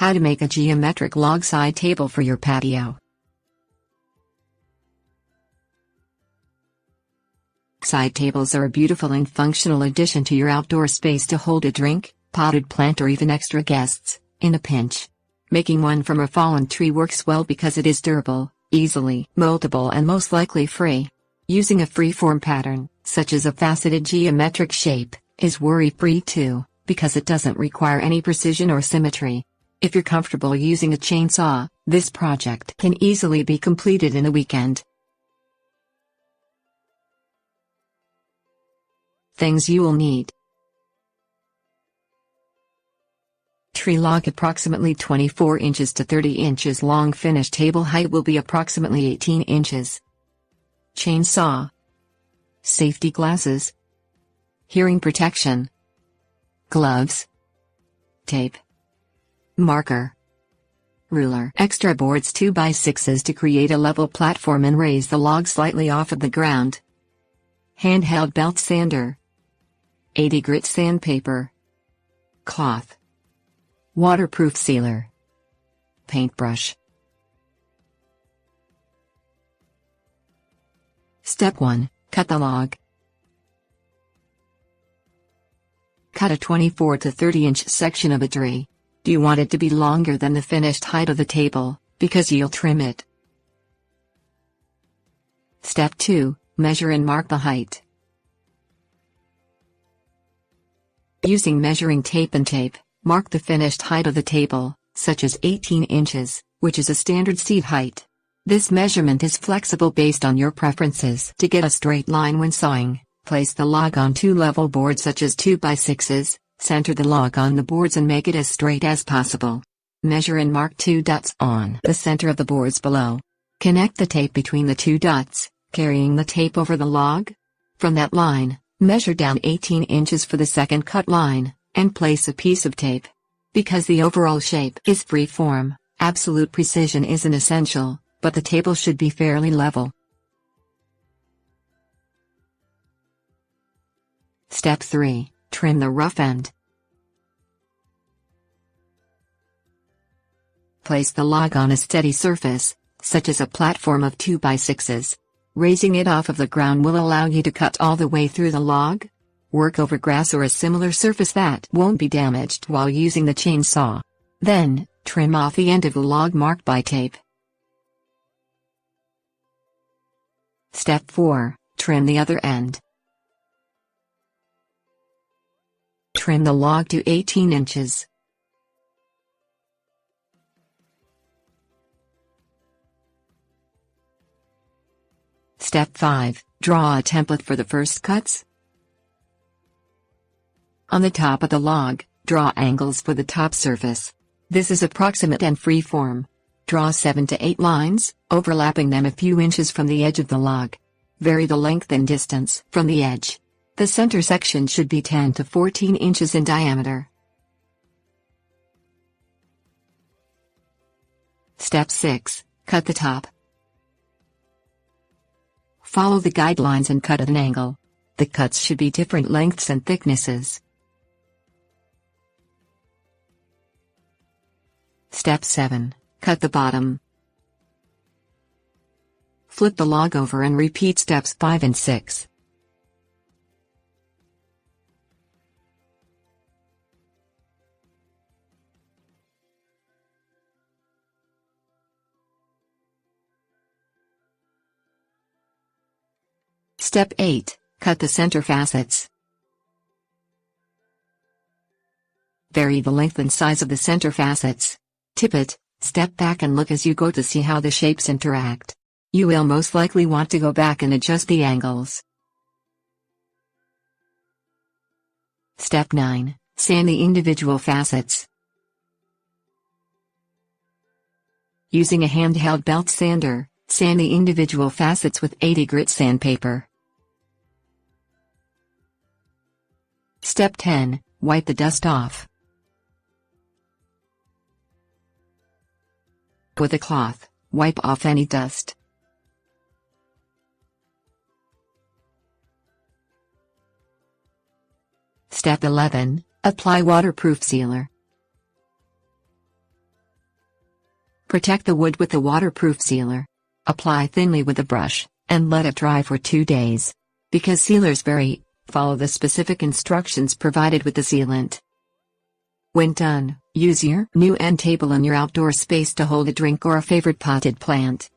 How to make a geometric log side table for your patio. Side tables are a beautiful and functional addition to your outdoor space to hold a drink, potted plant, or even extra guests, in a pinch. Making one from a fallen tree works well because it is durable, easily moldable, and most likely free. Using a freeform pattern, such as a faceted geometric shape, is worry-free too, because it doesn't require any precision or symmetry. If you're comfortable using a chainsaw, this project can easily be completed in a weekend. Things you will need: tree log approximately 24 inches to 30 inches long. Finished table height will be approximately 18 inches. Chainsaw. Safety glasses. Hearing protection. Gloves. Tape. Marker. Ruler. Extra boards 2x6s to create a level platform and raise the log slightly off of the ground. Handheld belt sander. 80 grit sandpaper. Cloth. Waterproof sealer. Paintbrush. Step 1. Cut the log. Cut a 24 to 30 inch section of a tree. Do you want it to be longer than the finished height of the table, because you'll trim it? Step 2. Measure and mark the height. Using measuring tape and tape, mark the finished height of the table, such as 18 inches, which is a standard seat height. This measurement is flexible based on your preferences. To get a straight line when sawing, place the log on two level boards such as 2x6s, center the log on the boards and make it as straight as possible. Measure and mark 2 dots on the center of the boards below. Connect the tape between the 2 dots, carrying the tape over the log. From that line, measure down 18 inches for the second cut line, and place a piece of tape. Because the overall shape is free-form, absolute precision isn't essential, but the table should be fairly level. Step 3. Trim the rough end. Place the log on a steady surface, such as a platform of 2x6s. Raising it off of the ground will allow you to cut all the way through the log. Work over grass or a similar surface that won't be damaged while using the chainsaw. Then, trim off the end of the log marked by tape. Step 4. Trim the other end. Trim the log to 18 inches. Step 5. Draw a template for the first cuts. On the top of the log, draw angles for the top surface. This is approximate and free form. Draw 7 to 8 lines, overlapping them a few inches from the edge of the log. Vary the length and distance from the edge. The center section should be 10 to 14 inches in diameter. Step 6. Cut the top. Follow the guidelines and cut at an angle. The cuts should be different lengths and thicknesses. Step 7. Cut the bottom. Flip the log over and repeat steps 5 and 6. Step 8. Cut the center facets. Vary the length and size of the center facets. Tip it, step back and look as you go to see how the shapes interact. You will most likely want to go back and adjust the angles. Step 9. Sand the individual facets. Using a handheld belt sander, sand the individual facets with 80 grit sandpaper. Step 10. Wipe the dust off. With a cloth, wipe off any dust. Step 11. Apply waterproof sealer. Protect the wood with a waterproof sealer. Apply thinly with a brush, and let it dry for 2 days. Because sealers vary, follow the specific instructions provided with the sealant. When done, use your new end table in your outdoor space to hold a drink or a favorite potted plant.